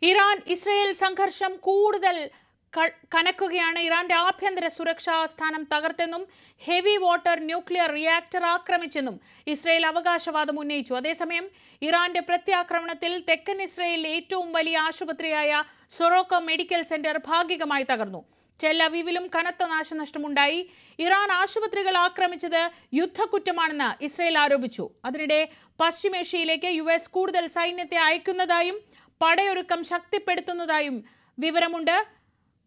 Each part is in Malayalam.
ഇറാൻ ഇസ്രയേൽ സംഘർഷം കൂടുതൽ കനക്കുകയാണ്. ഇറാന്റെ ആഭ്യന്തര സുരക്ഷാ സ്ഥാനം തകർത്തെന്നും ഹെവി വാട്ടർ ന്യൂക്ലിയർ റിയാക്ടർ ആക്രമിച്ചെന്നും ഇസ്രയേൽ അവകാശവാദം ഉന്നയിച്ചു. അതേസമയം ഇറാന്റെ പ്രത്യാക്രമണത്തിൽ തെക്കൻ ഇസ്രയേലിലെ ഏറ്റവും വലിയ ആശുപത്രിയായ സൊറോക്ക മെഡിക്കൽ സെന്റർ ഭാഗികമായി തകർന്നു. ടെൽ അവീവിലും കനത്ത നാശനഷ്ടമുണ്ടായി. ഇറാൻ ആശുപത്രികൾ ആക്രമിച്ചത് യുദ്ധക്കുറ്റമാണെന്ന് ഇസ്രയേൽ ആരോപിച്ചു. അതിനിടെ പശ്ചിമേഷ്യയിലേക്ക് US കൂടുതൽ സൈന്യത്തെ അയക്കുന്നതായും പടയൊരുക്കം ശക്തിപ്പെടുത്തുന്നതായും വിവരമുണ്ട്.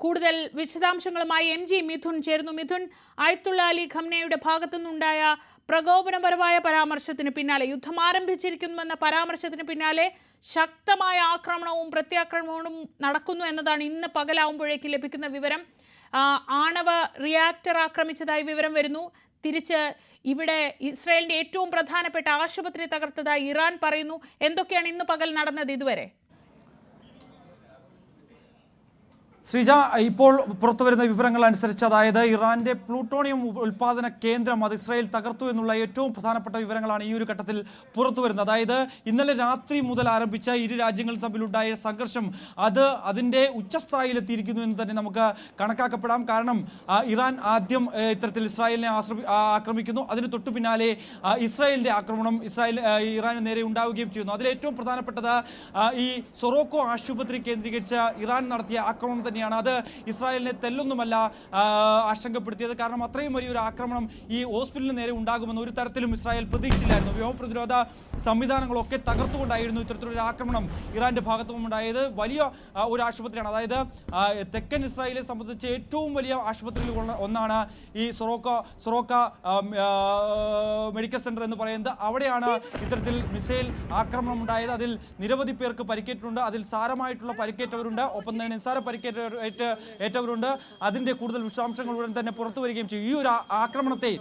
കൂടുതൽ വിശദാംശങ്ങളുമായി MG മിഥുൻ ചേരുന്നു. മിഥുൻ, ആയത്തുള്ള അലി ഖംനയുടെ ഭാഗത്തുനിന്നുണ്ടായ പ്രകോപനപരമായ പരാമർശത്തിന് പിന്നാലെ, യുദ്ധം ആരംഭിച്ചിരിക്കുന്നുവെന്ന പരാമർശത്തിന് പിന്നാലെ ശക്തമായ ആക്രമണവും പ്രത്യാക്രമണവും നടക്കുന്നു എന്നതാണ് ഇന്ന് പകലാവുമ്പോഴേക്ക് ലഭിക്കുന്ന വിവരം. ആണവ റിയാക്ടർ ആക്രമിച്ചതായി വിവരം വരുന്നു. തിരിച്ച് ഇവിടെ ഇസ്രായേലിന്റെ ഏറ്റവും പ്രധാനപ്പെട്ട ആശുപത്രി തകർത്തതായി ഇറാൻ പറയുന്നു. എന്തൊക്കെയാണ് ഇന്ന് പകൽ നടന്നത് ഇതുവരെ? ശ്രീജ, ഇപ്പോൾ പുറത്തുവരുന്ന വിവരങ്ങൾ അനുസരിച്ച്, അതായത് ഇറാന്റെ പ്ലൂട്ടോണിയം ഉൽപാദന കേന്ദ്രം അത് ഇസ്രായേൽ തകർത്തു എന്നുള്ള ഏറ്റവും പ്രധാനപ്പെട്ട വിവരങ്ങളാണ് ഈ ഒരു ഘട്ടത്തിൽ പുറത്തുവരുന്നത്. അതായത് ഇന്നലെ രാത്രി മുതൽ ആരംഭിച്ച ഇരു രാജ്യങ്ങൾ തമ്മിലുണ്ടായ സംഘർഷം അതിൻ്റെ ഉച്ചസ്ഥായിലെത്തിയിരിക്കുന്നു എന്ന് തന്നെ നമുക്ക് കണക്കാക്കപ്പെടാം. കാരണം ഇറാൻ ആദ്യം ഇത്തരത്തിൽ ഇസ്രായേലിനെ ആക്രമിക്കുന്നു. അതിന് തൊട്ടു പിന്നാലെ ഇസ്രായേലിന്റെ ആക്രമണം ഇറാന് നേരെ ഉണ്ടാവുകയും ചെയ്യുന്നു. അതിലേറ്റവും പ്രധാനപ്പെട്ടത് ഈ സൊറോക്കോ ആശുപത്രി കേന്ദ്രീകരിച്ച് ഇറാൻ നടത്തിയ ആക്രമണം തന്നെയാണ്. അത് ഇസ്രായേലിനെ തെല്ലൊന്നുമല്ല ആശങ്കപ്പെടുത്തിയത്. കാരണം അത്രയും വലിയൊരു ആക്രമണം ഈ ഹോസ്പിറ്റലിന് നേരെ ഉണ്ടാകുമെന്ന് ഒരു തരത്തിലും ഇസ്രായേൽ പ്രതീക്ഷിച്ചില്ലായിരുന്നു. വ്യോമപ്രതിരോധ സംവിധാനങ്ങളൊക്കെ തകർത്തുകൊണ്ടായിരുന്നു ഇത്തരത്തിലൊരു ആക്രമണം ഇറാന്റെ ഭാഗത്തും ഉണ്ടായത്. വലിയ ഒരു ആശുപത്രിയാണ്. അതായത് തെക്കൻ ഇസ്രായേലിനെ സംബന്ധിച്ച് ഏറ്റവും വലിയ ആശുപത്രികളിൽ ഒന്നാണ് ഈ സൊറോക്ക മെഡിക്കൽ സെന്റർ എന്ന് പറയുന്നത്. അവിടെയാണ് ഇത്തരത്തിൽ മിസൈൽ ആക്രമണം ഉണ്ടായത്. അതിൽ നിരവധി പേർക്ക് പരിക്കേറ്റിട്ടുണ്ട്. അതിൽ സാരമായിട്ടുള്ള പരിക്കേറ്റവരുണ്ട്, ഒപ്പം തന്നെ നിസ്സാര ഏറ്റവരുണ്ട്. അതിന്റെ കൂടുതൽ വിശദാംശങ്ങൾ ഉടൻ തന്നെ പുറത്തു വരികയും ചെയ്യും. ഈ ഒരു ആക്രമണത്തെ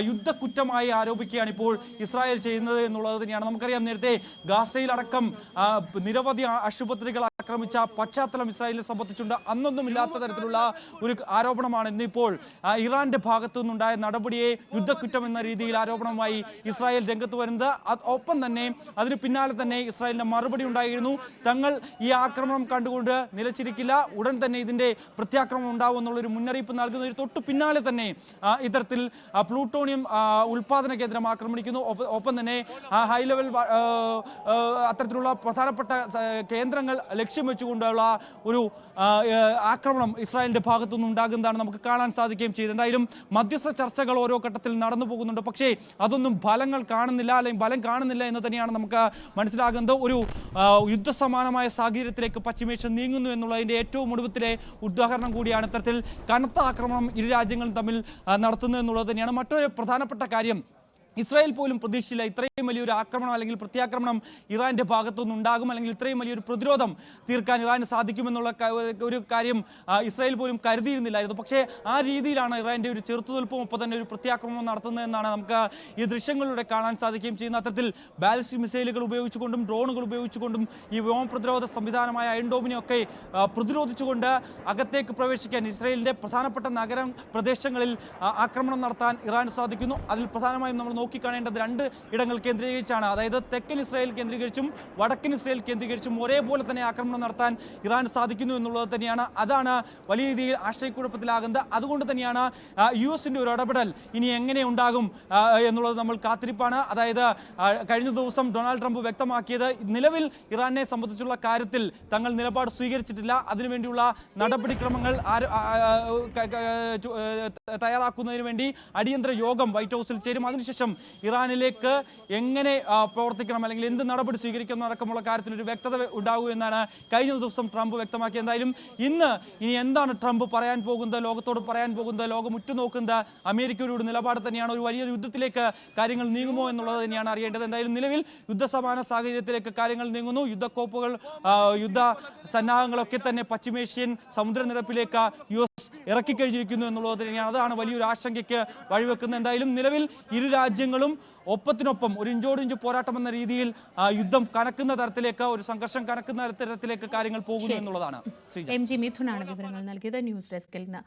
യുദ്ധക്കുറ്റമായി ആരോപിക്കുകയാണ് ഇപ്പോൾ ഇസ്രായേൽ ചെയ്യുന്നത് എന്നുള്ളത് തന്നെയാണ്. നമുക്കറിയാം, നേരത്തെ ഗാസയിലടക്കം നിരവധി ആശുപത്രികൾ ആക്രമിച്ച പശ്ചാത്തലം ഇസ്രായേലിനെ സംബന്ധിച്ചുണ്ട്. അന്നൊന്നും ഇല്ലാത്ത തരത്തിലുള്ള ഒരു ആരോപണമാണ് ഇന്നിപ്പോൾ ഇറാന്റെ ഭാഗത്തു നിന്നുണ്ടായ നടപടിയെ യുദ്ധക്കുറ്റം എന്ന രീതിയിൽ ആരോപണവുമായി ഇസ്രായേൽ രംഗത്ത് വരുന്നത്. ഒപ്പം തന്നെ അതിന് പിന്നാലെ തന്നെ ഇസ്രായേലിന്റെ മറുപടി ഉണ്ടായിരുന്നു. തങ്ങൾ ഈ ആക്രമണം കണ്ടുകൊണ്ട് നിലച്ചിരിക്കില്ല, ഉടൻ തന്നെ ഇതിന്റെ പ്രത്യാക്രമണം ഉണ്ടാവും എന്നുള്ളൊരു മുന്നറിയിപ്പ് നൽകുന്നതിന് തൊട്ടു പിന്നാലെ തന്നെ ഇത്തരത്തിൽ പ്ലൂട്ടോണിയം ഉൽപാദന കേന്ദ്രം ആക്രമിക്കുന്നു. ഒപ്പം തന്നെ ഹൈ ലെവൽ അത്തരത്തിലുള്ള പ്രധാനപ്പെട്ട കേന്ദ്രങ്ങൾ ലക്ഷ്യം വെച്ചുകൊണ്ടുള്ള ഒരു ആക്രമണം ഇസ്രായേലിന്റെ ഭാഗത്തുനിന്ന് ഉണ്ടാകുന്നതാണ് നമുക്ക് കാണാൻ സാധിക്കുകയും ചെയ്തത്. എന്തായാലും മധ്യസ്ഥ ചർച്ചകൾ ഓരോ ഘട്ടത്തിൽ നടന്നു പോകുന്നുണ്ട്. പക്ഷേ അതൊന്നും ഫലങ്ങൾ കാണുന്നില്ല, അല്ലെങ്കിൽ ഫലം കാണുന്നില്ല എന്ന് തന്നെയാണ് നമുക്ക് മനസ്സിലാകുന്നത്. ഒരു യുദ്ധസമാനമായ സാഹചര്യത്തിലേക്ക് പശ്ചിമേഷ്യ നീങ്ങുന്നു എന്നുള്ളതിന്റെ ഏറ്റവും ഒടുവിലത്തെ ഉദാഹരണം കൂടിയാണ് ഇത്തരത്തിൽ കനത്ത ആക്രമണം ഇരു രാജ്യങ്ങളും തമ്മിൽ നടത്തുന്നത് എന്നുള്ളത് തന്നെയാണ്. മറ്റൊരു പ്രധാനപ്പെട്ട കാര്യം, ഇസ്രായേൽ പോലും പ്രതീക്ഷിച്ചില്ല ഇത്രയും വലിയൊരു ആക്രമണം അല്ലെങ്കിൽ പ്രത്യാക്രമണം ഇറാന്റെ ഭാഗത്തുനിന്ന് ഉണ്ടാകും, അല്ലെങ്കിൽ ഇത്രയും വലിയൊരു പ്രതിരോധം തീർക്കാൻ ഇറാന് സാധിക്കുമെന്നുള്ള ഒരു കാര്യം ഇസ്രായേൽ പോലും കരുതിയിരുന്നില്ലായിരുന്നു. പക്ഷേ ആ രീതിയിലാണ് ഇറാന്റെ ഒരു ചെറുത്തുനിൽപ്പും ഒപ്പം തന്നെ ഒരു പ്രത്യാക്രമണം നടത്തുന്നതെന്നാണ് നമുക്ക് ഈ ദൃശ്യങ്ങളിലൂടെ കാണാൻ സാധിക്കുകയും ചെയ്യുന്ന. അത്തരത്തിൽ ബാലിസ്റ്റിക് മിസൈലുകൾ ഉപയോഗിച്ചുകൊണ്ടും ഡ്രോണുകൾ ഉപയോഗിച്ചുകൊണ്ടും ഈ വ്യോമ പ്രതിരോധ സംവിധാനമായ അയൺ ഡോമിനെയൊക്കെ പ്രതിരോധിച്ചുകൊണ്ട് അകത്തേക്ക് പ്രവേശിക്കാൻ ഇസ്രായേലിന്റെ പ്രധാനപ്പെട്ട പ്രദേശങ്ങളിൽ ആക്രമണം നടത്താൻ ഇറാന് സാധിക്കുന്നു. അതിൽ പ്രധാനമായും നമ്മൾ നോക്കിക്കാണേണ്ടത് രണ്ട് ഇടങ്ങൾ കേന്ദ്രീകരിച്ചാണ്. അതായത് തെക്കൻ ഇസ്രായേൽ കേന്ദ്രീകരിച്ചും വടക്കൻ ഇസ്രായേൽ കേന്ദ്രീകരിച്ചും ഒരേപോലെ തന്നെ ആക്രമണം നടത്താൻ ഇറാൻ സാധിക്കുന്നു എന്നുള്ളത് തന്നെയാണ്. അതാണ് വലിയ രീതിയിൽ ആശയക്കുഴപ്പത്തിലാകുന്നത്. അതുകൊണ്ട് തന്നെയാണ് US-ന്റെ ഒരു ഇടപെടൽ ഇനി എങ്ങനെ ഉണ്ടാകും എന്നുള്ളത് നമ്മൾ കാത്തിരിപ്പാണ്. അതായത് കഴിഞ്ഞ ദിവസം ഡൊണാൾഡ് ട്രംപ് വ്യക്തമാക്കിയത്, നിലവിൽ ഇറാനെ സംബന്ധിച്ചുള്ള കാര്യത്തിൽ തങ്ങൾ നിലപാട് സ്വീകരിച്ചിട്ടില്ല, അതിനുവേണ്ടിയുള്ള നടപടിക്രമങ്ങൾ തയ്യാറാക്കുന്നതിന് വേണ്ടി അടിയന്തര യോഗം വൈറ്റ് ഹൗസിൽ ചേരും. അതിനുശേഷം ഇറാനിലേക്ക് എങ്ങനെ പ്രവർത്തിക്കണം അല്ലെങ്കിൽ എന്ത് നടപടി സ്വീകരിക്കണം അടക്കമുള്ള കാര്യത്തിൽ ഒരു വ്യക്തത ഉണ്ടാകൂ എന്നാണ് കഴിഞ്ഞ ദിവസം ട്രംപ് വ്യക്തമാക്കിയത്. എന്തായാലും ഇനി എന്താണ് ട്രംപ് പറയാൻ പോകുന്നത്, ലോകത്തോട് പറയാൻ പോകുന്നത്, ലോകം ഉറ്റുനോക്കുന്നത് അമേരിക്കയുടെ ഒരു നിലപാട് തന്നെയാണ്. ഒരു വലിയ യുദ്ധത്തിലേക്ക് കാര്യങ്ങൾ നീങ്ങുമോ എന്നുള്ളത് തന്നെയാണ് അറിയേണ്ടത്. എന്തായാലും നിലവിൽ യുദ്ധസമാന സാഹചര്യത്തിലേക്ക് കാര്യങ്ങൾ നീങ്ങുന്നു. യുദ്ധക്കോപ്പുകൾ, യുദ്ധ സന്നാഹങ്ങളൊക്കെ തന്നെ പശ്ചിമേഷ്യൻ സമുദ്രനിരപ്പിലേക്ക് US ഇറക്കിക്കഴിഞ്ഞിരിക്കുന്നു എന്നുള്ളത് തന്നെയാണ്. അതാണ് വലിയൊരു ആശങ്കയ്ക്ക് വഴിവെക്കുന്നത്. എന്തായാലും നിലവിൽ ഇരു രാജ്യങ്ങളും ഒപ്പത്തിനൊപ്പം ഒരു ഇഞ്ചോടിഞ്ച് പോരാട്ടം എന്ന രീതിയിൽ യുദ്ധം കനക്കുന്ന തരത്തിലേക്ക്, ഒരു സംഘർഷം കനക്കുന്ന തരത്തിലേക്ക് കാര്യങ്ങൾ പോകുന്നു എന്നുള്ളതാണ്. MG മിഥുനാണ് വിവരങ്ങൾ നൽകിയത് ന്യൂസ് ഡെസ്കിൽ നിന്ന്.